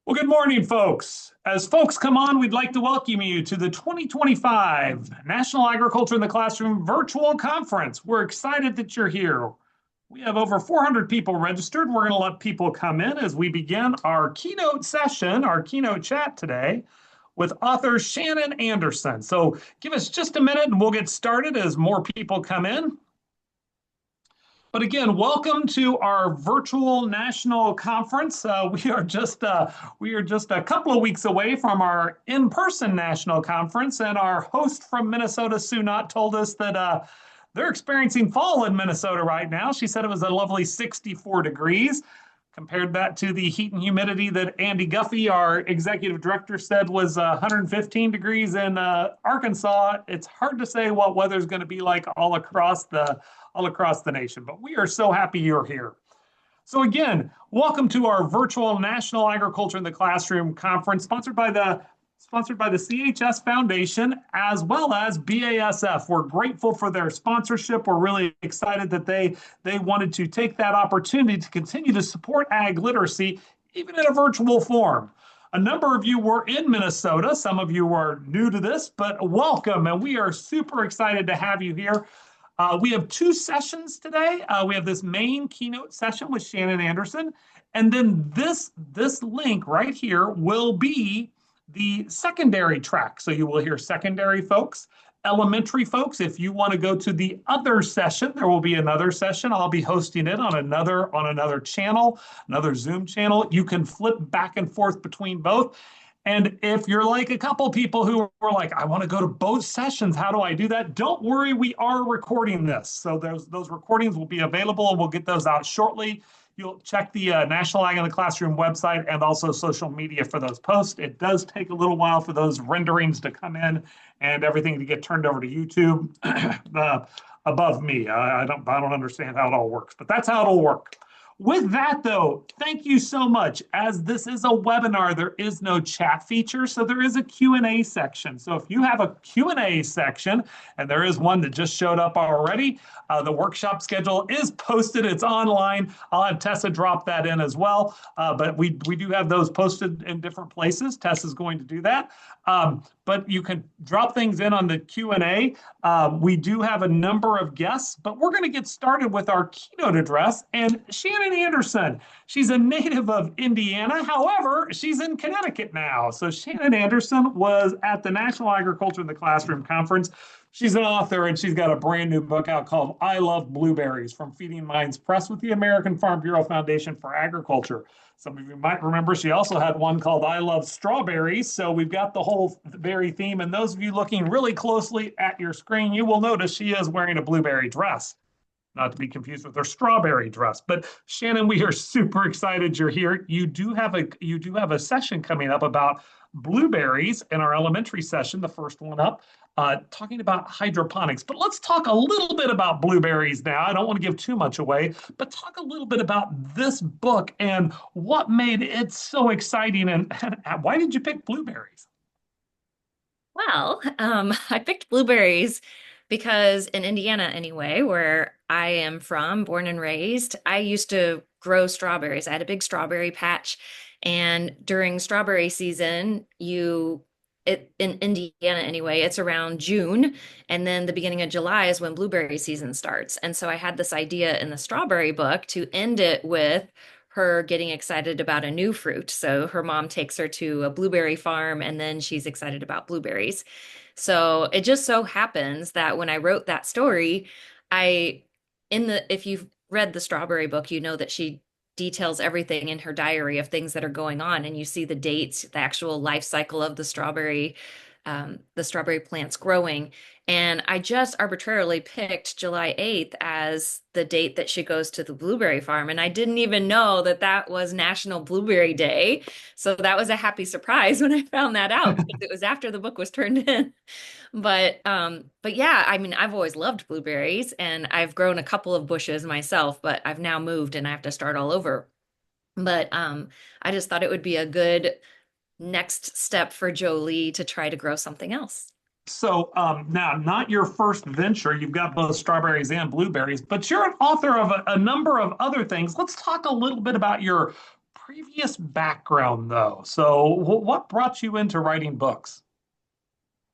Well, good morning, folks. As folks come on, we'd like to welcome you to the 2025 National Agriculture in the Classroom Virtual Conference. We're excited that you're here. We have over 400 people registered. We're going to let people come in as we begin our keynote session, our keynote chat today with author Shannon Anderson. So give us just a minute and we'll get started as more people come in. But again, welcome to our virtual national conference. We are just a couple of weeks away from our in-person national conference, and our host from Minnesota, Sue Knott, told us that they're experiencing fall in Minnesota right now. She said it was a lovely 64 degrees. Compared that to the heat and humidity that Andy Guffey, our executive director, said was 115 degrees in Arkansas. It's hard to say what weather's going to be like all across the nation, but we are so happy you're here. So again, welcome to our virtual National Agriculture in the Classroom conference, sponsored by the CHS Foundation as well as BASF. We're grateful for their sponsorship. We're really excited that they wanted to take that opportunity to continue to support ag literacy, even in a virtual form. A number of you were in Minnesota. Some of you are new to this, but welcome, and we are super excited to have you here. We have two sessions today. We have this main keynote session with Shannon Anderson, and then this link right here will be the secondary track. So you will hear secondary folks, elementary folks. If you want to go to the other session, there will be another session. I'll be hosting it on another channel, another Zoom channel. You can flip back and forth between both. And if you're like a couple people who are like, I want to go to both sessions, how do I do that? Don't worry, we are recording this. So those recordings will be available, and we'll get those out shortly. You'll check the National Ag in the Classroom website and also social media for those posts. It does take a little while for those renderings to come in and everything to get turned over to YouTube above me. I don't understand how it all works, but that's how it'll work. With that, though, thank you so much. As this is a webinar, there is no chat feature, so there is a Q&A section. So if you have a Q&A section, and there is one that just showed up already, the workshop schedule is posted. It's online. I'll have Tessa drop that in as well, but we do have those posted in different places. Tessa's going to do that. But you can drop things in on the Q&A. We do have a number of guests, but we're going to get started with our keynote address. And Shannon Anderson, she's a native of Indiana. However, she's in Connecticut now. So Shannon Anderson was at the National Agriculture in the Classroom Conference. She's an author, and she's got a brand new book out called I Love Blueberries, From Feeding Minds Press with the American Farm Bureau Foundation for Agriculture. Some of you might remember she also had one called I Love Strawberries. So we've got the whole berry theme. And those of you looking really closely at your screen, you will notice she is wearing a blueberry dress. Not to be confused with her strawberry dress. But Shannon, we are super excited you're here. You do have a session coming up about blueberries in our elementary session, the first one up. Talking about hydroponics. But let's talk a little bit about blueberries now. I don't want to give too much away, but talk a little bit about this book and what made it so exciting, and why did you pick blueberries? Well, I picked blueberries because in Indiana, anyway, where I am from, born and raised, I used to grow strawberries. I had a big strawberry patch, and during strawberry season, in Indiana anyway, it's around June, and then the beginning of July is when blueberry season starts. And so I had this idea in the strawberry book to end it with her getting excited about a new fruit. So her mom takes her to a blueberry farm, and then she's excited about blueberries. So it just so happens that when I wrote that story, if you've read the strawberry book, you know that she details everything in her diary of things that are going on, and you see the dates, the actual life cycle of the strawberry plants growing. And I just arbitrarily picked July 8th as the date that she goes to the blueberry farm. And I didn't even know that that was National Blueberry Day. So that was a happy surprise when I found that out, because it was after the book was turned in. But yeah, I mean, I've always loved blueberries, and I've grown a couple of bushes myself, but I've now moved and I have to start all over. But I just thought it would be a good next step for Jolie to try to grow something else. So now, not your first venture. You've got both strawberries and blueberries, but you're an author of a number of other things. Let's talk a little bit about your previous background, though. So, what brought you into writing books?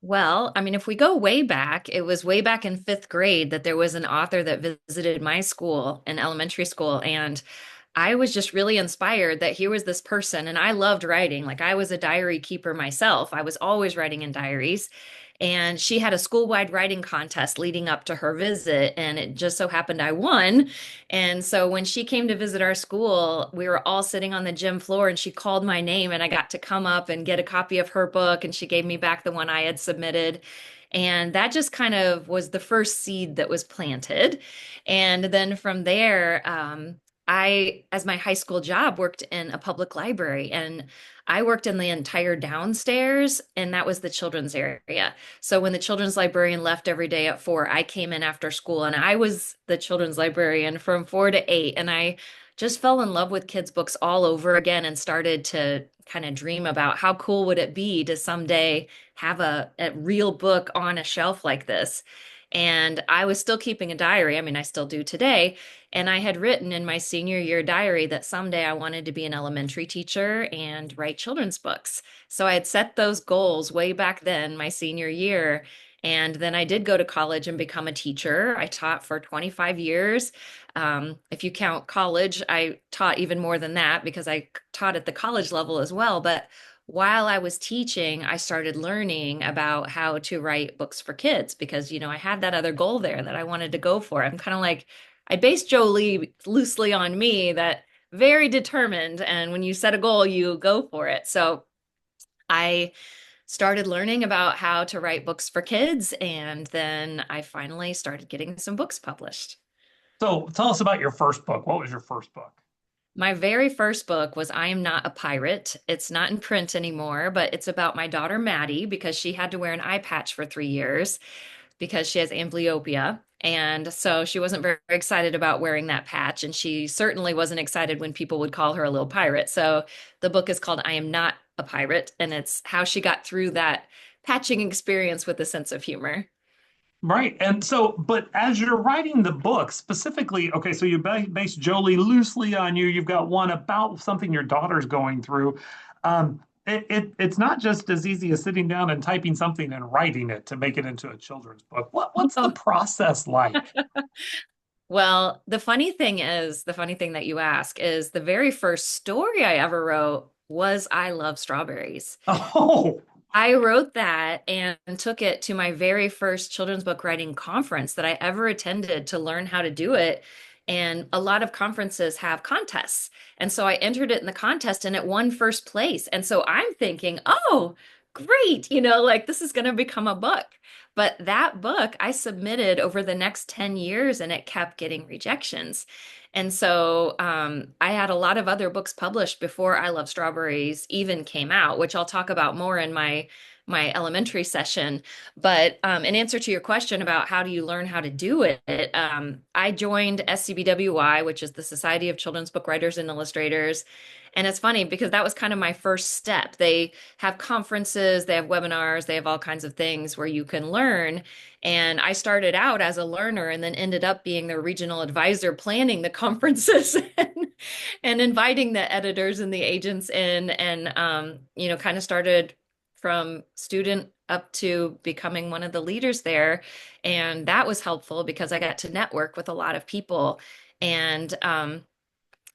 Well, I mean, if we go way back, it was way back in fifth grade that there was an author that visited my school in elementary school. And I was just really inspired that here was this person, and I loved writing. Like, I was a diary keeper myself. I was always writing in diaries. And she had a school-wide writing contest leading up to her visit, and it just so happened I won. And so when she came to visit our school, we were all sitting on the gym floor, and she called my name, and I got to come up and get a copy of her book, and she gave me back the one I had submitted. And that just kind of was the first seed that was planted. And then from there, as my high school job, worked in a public library, and I worked in the entire downstairs, and that was the children's area. So when the children's librarian left every day at 4, I came in after school, and I was the children's librarian from 4 to 8. And I just fell in love with kids' books all over again and started to kind of dream about how cool would it be to someday have a real book on a shelf like this. And I was still keeping a diary. I mean, I still do today. And I had written in my senior year diary that someday I wanted to be an elementary teacher and write children's books. So I had set those goals way back then, my senior year. And then I did go to college and become a teacher. I taught for 25 years. If you count college, I taught even more than that because I taught at the college level as well. But while I was teaching, I started learning about how to write books for kids because, I had that other goal there that I wanted to go for. I'm kind of like, I based Jolie loosely on me, that very determined. And when you set a goal, you go for it. So I started learning about how to write books for kids. And then I finally started getting some books published. So, tell us about your first book. What was your first book? My very first book was I Am Not a Pirate. It's not in print anymore, but it's about my daughter Maddie because she had to wear an eye patch for 3 years because she has amblyopia. And so she wasn't very excited about wearing that patch. And she certainly wasn't excited when people would call her a little pirate. So the book is called I Am Not a Pirate, and it's how she got through that patching experience with a sense of humor. Right. And so, but as you're writing the book specifically, okay, so you base Jolie loosely on you. You've got one about something your daughter's going through. It's not just as easy as sitting down and typing something and writing it to make it into a children's book. What's the process like? Well, the funny thing that you ask is the very first story I ever wrote was I Love Strawberries. Oh, I wrote that and took it to my very first children's book writing conference that I ever attended to learn how to do it. And a lot of conferences have contests. And so I entered it in the contest and it won first place. And so I'm thinking, oh, great, like this is going to become a book. But that book I submitted over the next 10 years and it kept getting rejections. And so I had a lot of other books published before I Love Strawberries even came out, which I'll talk about more in my elementary session. But in answer to your question about how do you learn how to do it, I joined SCBWI, which is the Society of Children's Book Writers and Illustrators. And it's funny because that was kind of my first step. They have conferences, they have webinars, they have all kinds of things where you can learn. And I started out as a learner and then ended up being the regional advisor planning the conferences and inviting the editors and the agents in and, kind of started from student up to becoming one of the leaders there. And that was helpful because I got to network with a lot of people. And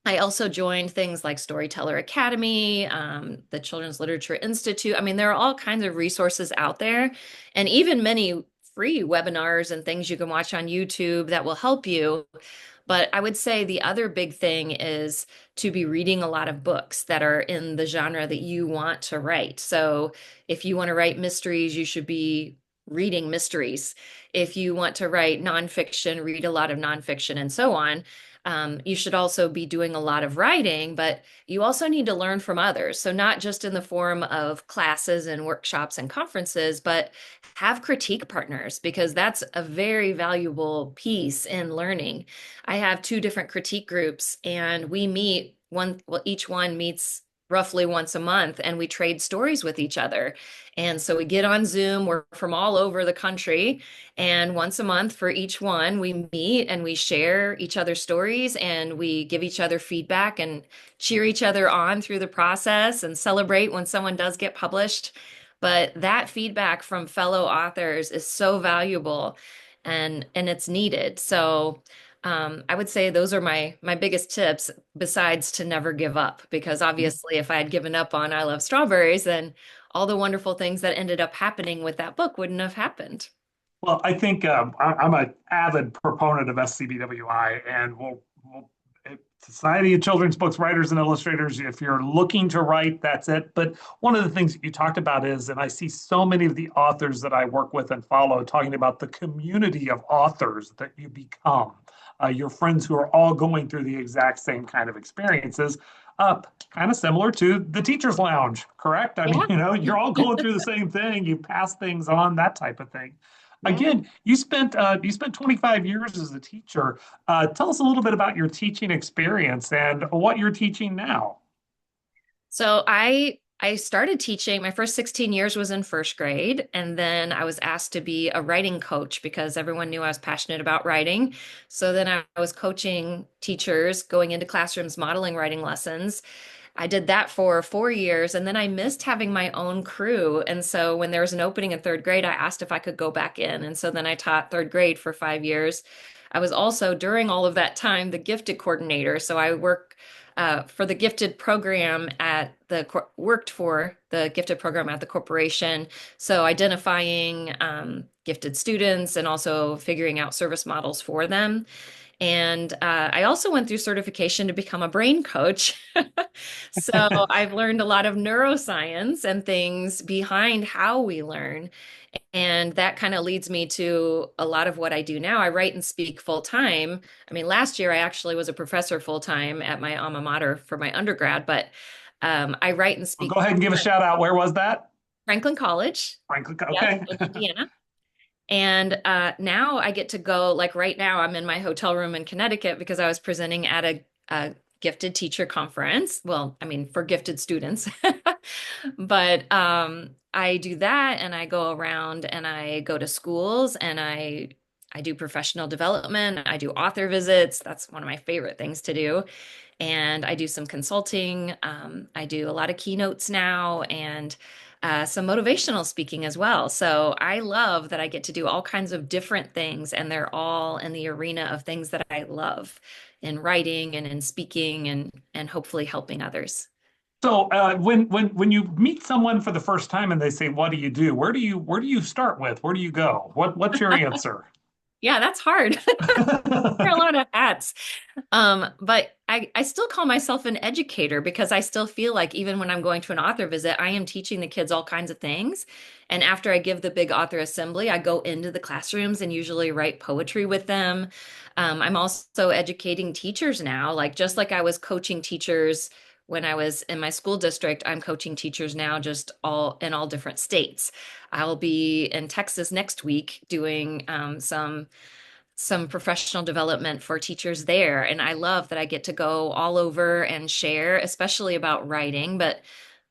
I also joined things like Storyteller Academy, the Children's Literature Institute. I mean, there are all kinds of resources out there, and even many free webinars and things you can watch on YouTube that will help you. But I would say the other big thing is to be reading a lot of books that are in the genre that you want to write. So if you want to write mysteries, you should be reading mysteries. If you want to write nonfiction, read a lot of nonfiction and so on. You should also be doing a lot of writing, but you also need to learn from others. So, not just in the form of classes and workshops and conferences, but have critique partners because that's a very valuable piece in learning. I have two different critique groups, and we meet one, well, each one meets roughly once a month, and we trade stories with each other. And so we get on Zoom, we're from all over the country, and once a month for each one, we meet and we share each other's stories and we give each other feedback and cheer each other on through the process and celebrate when someone does get published. But that feedback from fellow authors is so valuable and it's needed. So I would say those are my biggest tips, besides to never give up, because obviously if I had given up on I Love Strawberries, then all the wonderful things that ended up happening with that book wouldn't have happened. Well, I think I'm an avid proponent of SCBWI, and Society of Children's Books Writers and Illustrators. If you're looking to write, that's it. But one of the things that you talked about is, and I see so many of the authors that I work with and follow talking about the community of authors that you become, your friends who are all going through the exact same kind of experiences. Kind of similar to the teacher's lounge, correct? I mean, Yeah, you're all going through the same thing. You pass things on, that type of thing. yeah. Again, you spent 25 years as a teacher. Tell us a little bit about your teaching experience and what you're teaching now. So I started teaching, my first 16 years was in first grade, and then I was asked to be a writing coach because everyone knew I was passionate about writing. So then I was coaching teachers, going into classrooms, modeling writing lessons. I did that for 4 years, and then I missed having my own crew. And so when there was an opening in third grade, I asked if I could go back in. And so then I taught third grade for 5 years. I was also, during all of that time, the gifted coordinator. So I for the gifted program at the worked for the gifted program at the corporation. So identifying gifted students and also figuring out service models for them. And I also went through certification to become a brain coach. So I've learned a lot of neuroscience and things behind how we learn. And that kind of leads me to a lot of what I do now. I write and speak full time. I mean, last year I actually was a professor full time at my alma mater for my undergrad, but I write and Well, speak go ahead and give a shout out. Where was that? Franklin College, Franklin. yes, Okay. in Indiana. And now I get to go, like right now, I'm in my hotel room in Connecticut because I was presenting at a gifted teacher conference. Well, I mean, for gifted students. But I do that and I go around and I go to schools and I do professional development. I do author visits. That's one of my favorite things to do. And I do some consulting. I do a lot of keynotes now and some motivational speaking as well. So I love that I get to do all kinds of different things, and they're all in the arena of things that I love in writing and in speaking and hopefully helping others. So when you meet someone for the first time and they say, "What do you do?" Where do you start with? Where do you go? What's your answer? Yeah, that's hard. Wear a lot of hats. But I still call myself an educator because I still feel like even when I'm going to an author visit, I am teaching the kids all kinds of things. And after I give the big author assembly, I go into the classrooms and usually write poetry with them. I'm also educating teachers now, like just like I was coaching teachers when I was in my school district, I'm coaching teachers now just all in all different states. I'll be in Texas next week doing some professional development for teachers there. And I love that I get to go all over and share, especially about writing. But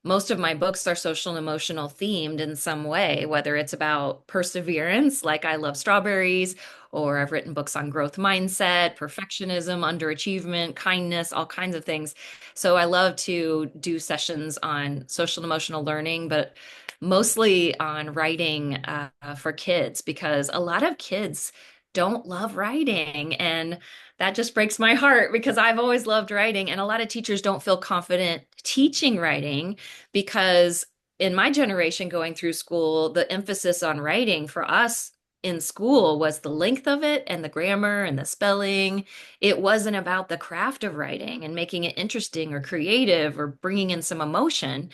most of my books are social and emotional themed in some way, whether it's about perseverance, like I Love Strawberries, or I've written books on growth mindset, perfectionism, underachievement, kindness, all kinds of things. So I love to do sessions on social and emotional learning, but mostly on writing for kids because a lot of kids don't love writing. And that just breaks my heart because I've always loved writing. And a lot of teachers don't feel confident teaching writing because in my generation going through school, the emphasis on writing for us in school was the length of it and the grammar and the spelling. It wasn't about the craft of writing and making it interesting or creative or bringing in some emotion.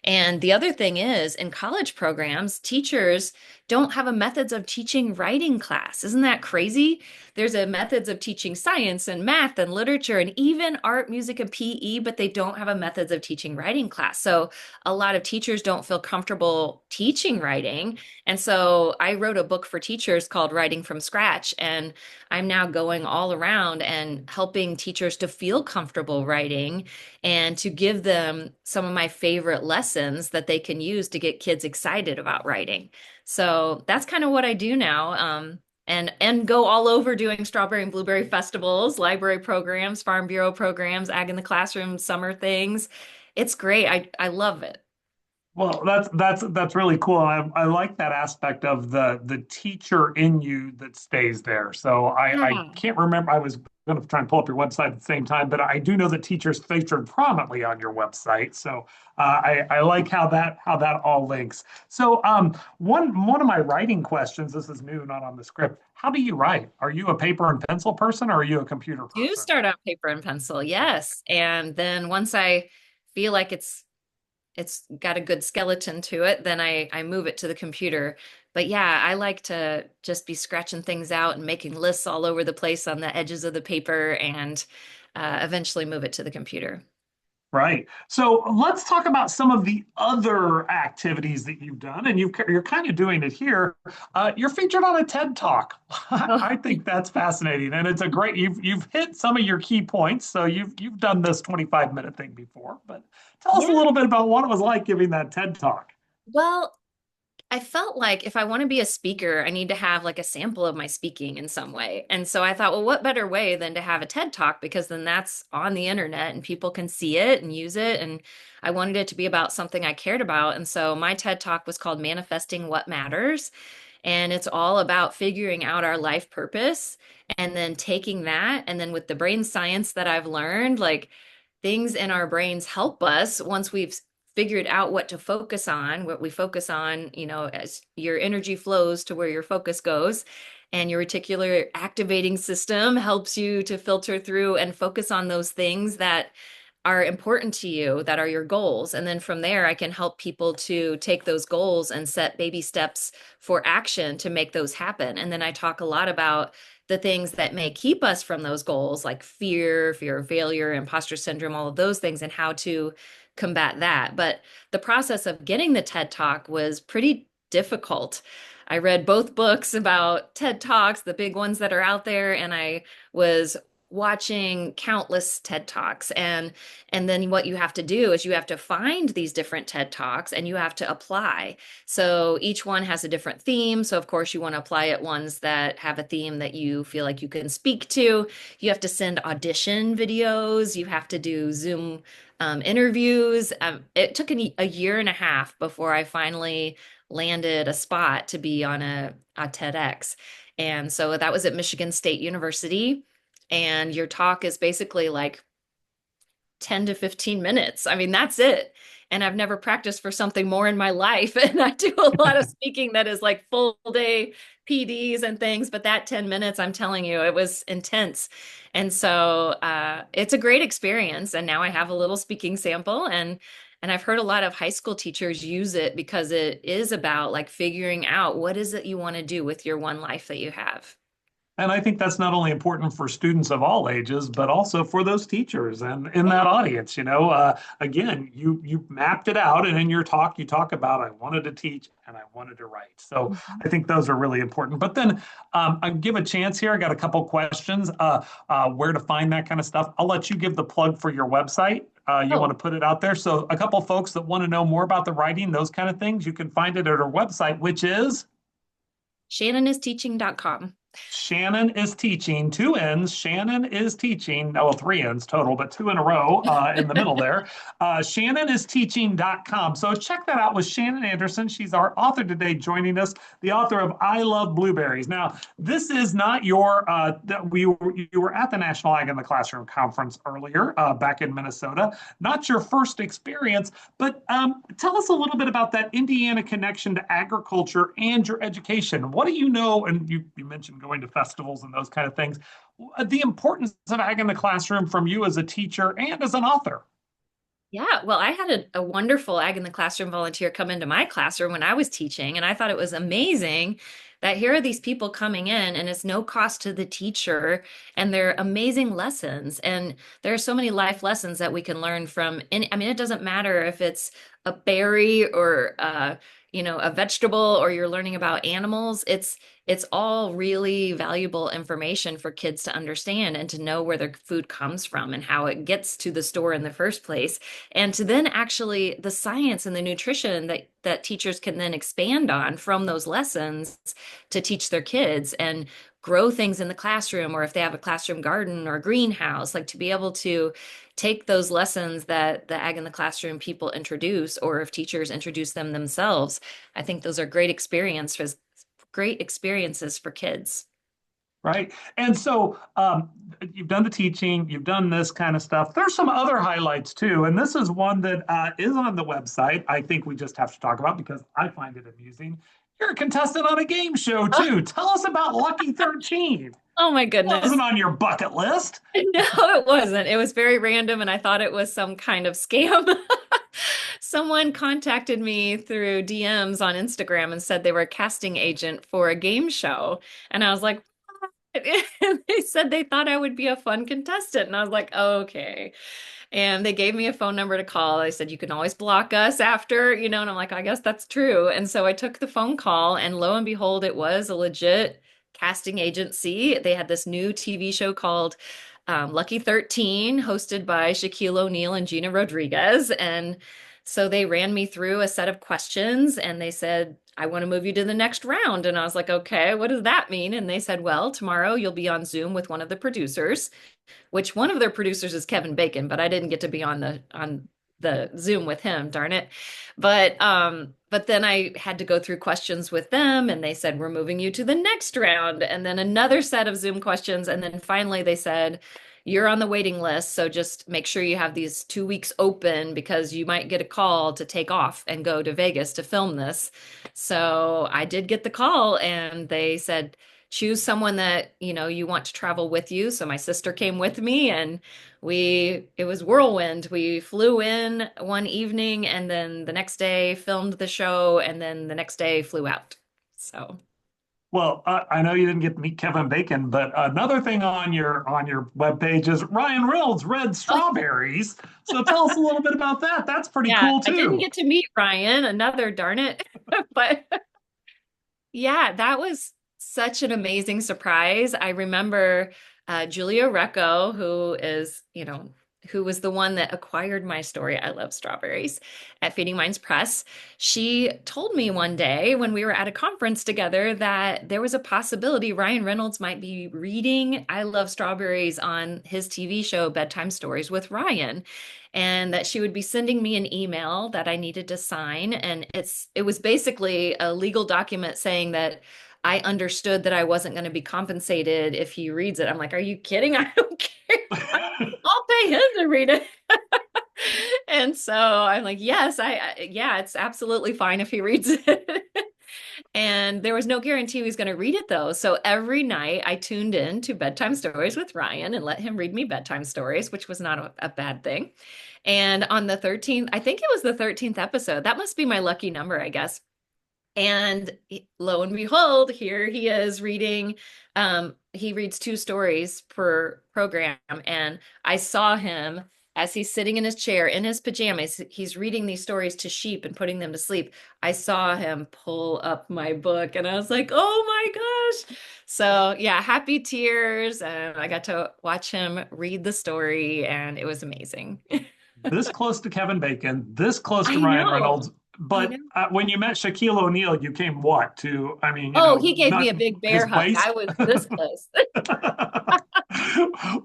And the other thing is, in college programs, teachers don't have a methods of teaching writing class. Isn't that crazy? There's a methods of teaching science and math and literature and even art, music, and PE, but they don't have a methods of teaching writing class. So a lot of teachers don't feel comfortable teaching writing. And so I wrote a book for teachers teachers called Writing from Scratch. And I'm now going all around and helping teachers to feel comfortable writing and to give them some of my favorite lessons that they can use to get kids excited about writing. So that's kind of what I do now. And go all over doing strawberry and blueberry festivals, library programs, Farm Bureau programs, Ag in the Classroom, summer things. It's great. I love it. Well, that's really cool. I like that aspect of the teacher in you that stays there. So I Yeah. can't remember. I was going to try and pull up your website at the same time, but I do know that teachers featured prominently on your website. So I like how that all links. So one of my writing questions. This is new, not on the script. How do you write? Are you a paper and pencil person, or are you a computer Do person? start out paper and pencil, yes. And then once I feel like it's got a good skeleton to it, then I move it to the computer. But yeah, I like to just be scratching things out and making lists all over the place on the edges of the paper and eventually move it to the computer. Right. So let's talk about some of the other activities that you've done, and you're kind of doing it here. You're featured on a TED Talk. Oh, I think that's fascinating, and it's a great. You've hit some of your key points. So you've done this 25-minute thing before, but tell us a yeah. little bit about what it was like giving that TED Talk. Well, I felt like if I want to be a speaker, I need to have like a sample of my speaking in some way. And so I thought, well, what better way than to have a TED Talk because then that's on the internet and people can see it and use it. And I wanted it to be about something I cared about. And so my TED Talk was called Manifesting What Matters. And it's all about figuring out our life purpose and then taking that. And then with the brain science that I've learned, like things in our brains help us once we've figured out what to focus on, what we focus on, as your energy flows to where your focus goes. And your reticular activating system helps you to filter through and focus on those things that are important to you, that are your goals. And then from there, I can help people to take those goals and set baby steps for action to make those happen. And then I talk a lot about the things that may keep us from those goals, like fear of failure, imposter syndrome, all of those things, and how to combat that. But the process of getting the TED Talk was pretty difficult. I read both books about TED Talks, the big ones that are out there, and I was watching countless TED Talks. And then what you have to do is you have to find these different TED Talks and you have to apply. So each one has a different theme. So of course you want to apply at ones that have a theme that you feel like you can speak to. You have to send audition videos. You have to do Zoom interviews. It took a year and a half before I finally landed a spot to be on a TEDx. And so that was at Michigan State University. And your talk is basically like 10 to 15 minutes. I mean, that's it. And I've never practiced for something more in my life. And I do a lot of speaking that is like full day PDs and things, but that 10 minutes, I'm telling you, it was intense. And so it's a great experience. And now I have a little speaking sample and I've heard a lot of high school teachers use it because it is about like figuring out what is it you want to do with your one life that you have. And I think that's not only important for students of all ages, but also for those teachers and in that Yeah. audience. Again, you mapped it out, and in your talk, you talk about I wanted to teach and I wanted to write. So Mhm. I think those are really important. But then I give a chance here. I got a couple questions. Where to find that kind of stuff? I'll let you give the plug for your website. You want Oh, to put it out there. So a couple folks that want to know more about the writing, those kind of things, you can find it at our website, which is ShannonIsTeaching.com. Shannon is teaching, two N's. Shannon is teaching, oh, well, three N's total, but two in a row in the middle there. ShannonIsTeaching.com. So check that out with Shannon Anderson. She's our author today, joining us, the author of I Love Blueberries. Now, this is not your, you were at the National Ag in the Classroom conference earlier back in Minnesota. Not your first experience, but tell us a little bit about that Indiana connection to agriculture and your education. What do you know? And you mentioned going to festivals and those kind of things. The importance of ag in the classroom from you as a teacher and as an author. Yeah, well, I had a wonderful Ag in the Classroom volunteer come into my classroom when I was teaching, and I thought it was amazing that here are these people coming in, and it's no cost to the teacher, and they're amazing lessons. And there are so many life lessons that we can learn from. I mean, it doesn't matter if it's a berry or a vegetable or you're learning about animals, it's all really valuable information for kids to understand and to know where their food comes from and how it gets to the store in the first place. And to then actually the science and the nutrition that teachers can then expand on from those lessons to teach their kids and grow things in the classroom, or if they have a classroom garden or greenhouse, like to be able to take those lessons that the ag in the classroom people introduce, or if teachers introduce them themselves. I think those are great experiences for kids. Right. And so you've done the teaching, you've done this kind of stuff. There's some other highlights too. And this is one that is on the website. I think we just have to talk about because I find it amusing. You're a contestant on a game show too. Tell us about Lucky 13. Oh my Wasn't goodness. on your bucket list. No, it wasn't. It was very random, and I thought it was some kind of scam. Someone contacted me through DMs on Instagram and said they were a casting agent for a game show. And I was like, "What?" And they said they thought I would be a fun contestant. And I was like, okay. And they gave me a phone number to call. They said, you can always block us after, and I'm like, I guess that's true. And so I took the phone call, and lo and behold, it was a legit casting agency. They had this new TV show called Lucky 13, hosted by Shaquille O'Neal and Gina Rodriguez. And so they ran me through a set of questions and they said, I want to move you to the next round. And I was like, okay, what does that mean? And they said, well, tomorrow you'll be on Zoom with one of the producers, which one of their producers is Kevin Bacon, but I didn't get to be on the Zoom with him, darn it. But then I had to go through questions with them and they said, we're moving you to the next round. And then another set of Zoom questions. And then finally they said, you're on the waiting list. So just make sure you have these 2 weeks open because you might get a call to take off and go to Vegas to film this. So I did get the call and they said, choose someone that, you want to travel with you. So my sister came with me and it was whirlwind. We flew in one evening and then the next day filmed the show and then the next day flew out. So Well, I know you didn't get to meet Kevin Bacon, but another thing on your webpage is Ryan Reynolds read strawberries. So tell us a little bit about that. That's pretty yeah, cool I didn't too. get to meet Ryan, another darn it. But yeah, that was such an amazing surprise. I remember Julia Recco, who was the one that acquired my story, I Love Strawberries, at Feeding Minds Press. She told me one day when we were at a conference together that there was a possibility Ryan Reynolds might be reading I Love Strawberries on his TV show, Bedtime Stories with Ryan. And that she would be sending me an email that I needed to sign. And it was basically a legal document saying that I understood that I wasn't going to be compensated if he reads it. I'm like, are you kidding? I don't care. I'll pay him to read it. And so I'm like, yes, yeah, it's absolutely fine if he reads it. And there was no guarantee he was going to read it though. So every night I tuned in to Bedtime Stories with Ryan and let him read me bedtime stories, which was not a bad thing. And on the 13th, I think it was the 13th episode. That must be my lucky number, I guess. And lo and behold, here he is reading. He reads 2 stories per program. And I saw him as he's sitting in his chair in his pajamas. He's reading these stories to sheep and putting them to sleep. I saw him pull up my book and I was like, oh my gosh. So, yeah, happy tears. And I got to watch him read the story and it was amazing. This close to Kevin Bacon, this close to I Ryan know. Reynolds. I But know. when you met Shaquille O'Neal, you came what to? I mean, Oh, he gave me not a big bear his hug. I waist. was this close.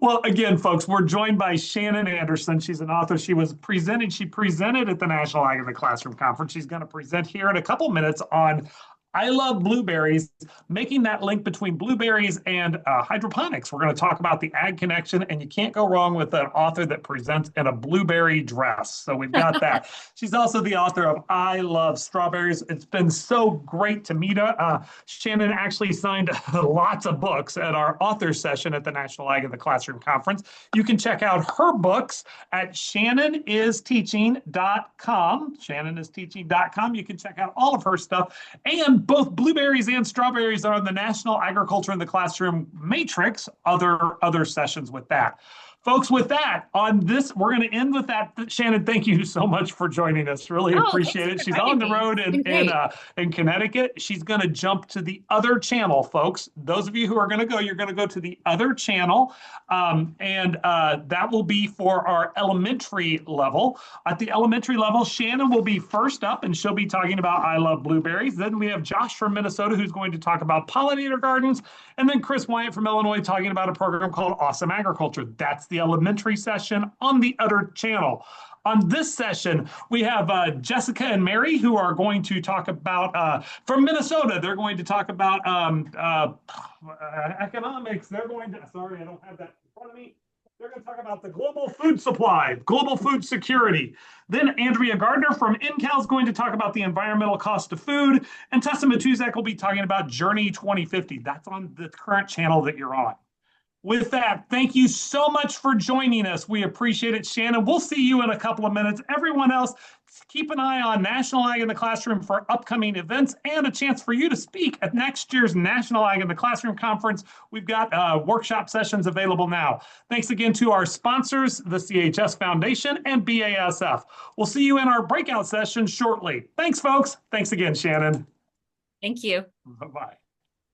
Well, again, folks, we're joined by Shannon Anderson. She's an author. She presented at the National Ag in the Classroom Conference. She's going to present here in a couple minutes on I Love Blueberries, making that link between blueberries and hydroponics. We're going to talk about the ag connection, and you can't go wrong with an author that presents in a blueberry dress. So we've got that. She's also the author of I Love Strawberries. It's been so great to meet her. Shannon actually signed lots of books at our author session at the National Ag in the Classroom Conference. You can check out her books at shannonisteaching.com. Shannonisteaching.com. You can check out all of her stuff. And both blueberries and strawberries are on the National Agriculture in the Classroom Matrix, other sessions with that. Folks, with that, on this, we're going to end with that. Shannon, thank you so much for joining us. Really Oh, thanks appreciate for it. She's inviting on the me. road It's been great. in Connecticut. She's going to jump to the other channel, folks. Those of you who are going to go, you're going to go to the other channel, and that will be for our elementary level. At the elementary level, Shannon will be first up, and she'll be talking about I Love Blueberries. Then we have Josh from Minnesota, who's going to talk about pollinator gardens, and then Chris Wyatt from Illinois talking about a program called Awesome Agriculture. That's the elementary session on the other channel. On this session, we have Jessica and Mary who are going to talk about, from Minnesota, they're going to talk about economics. They're going to, sorry, I don't have that in front of me. They're going to talk about the global food supply, global food security. Then Andrea Gardner from InCal is going to talk about the environmental cost of food. And Tessa Matuzak will be talking about Journey 2050. That's on the current channel that you're on. With that, thank you so much for joining us. We appreciate it, Shannon. We'll see you in a couple of minutes. Everyone else, keep an eye on National Ag in the Classroom for upcoming events and a chance for you to speak at next year's National Ag in the Classroom Conference. We've got workshop sessions available now. Thanks again to our sponsors, the CHS Foundation and BASF. We'll see you in our breakout session shortly. Thanks, folks. Thanks again, Shannon. Thank you. Bye-bye.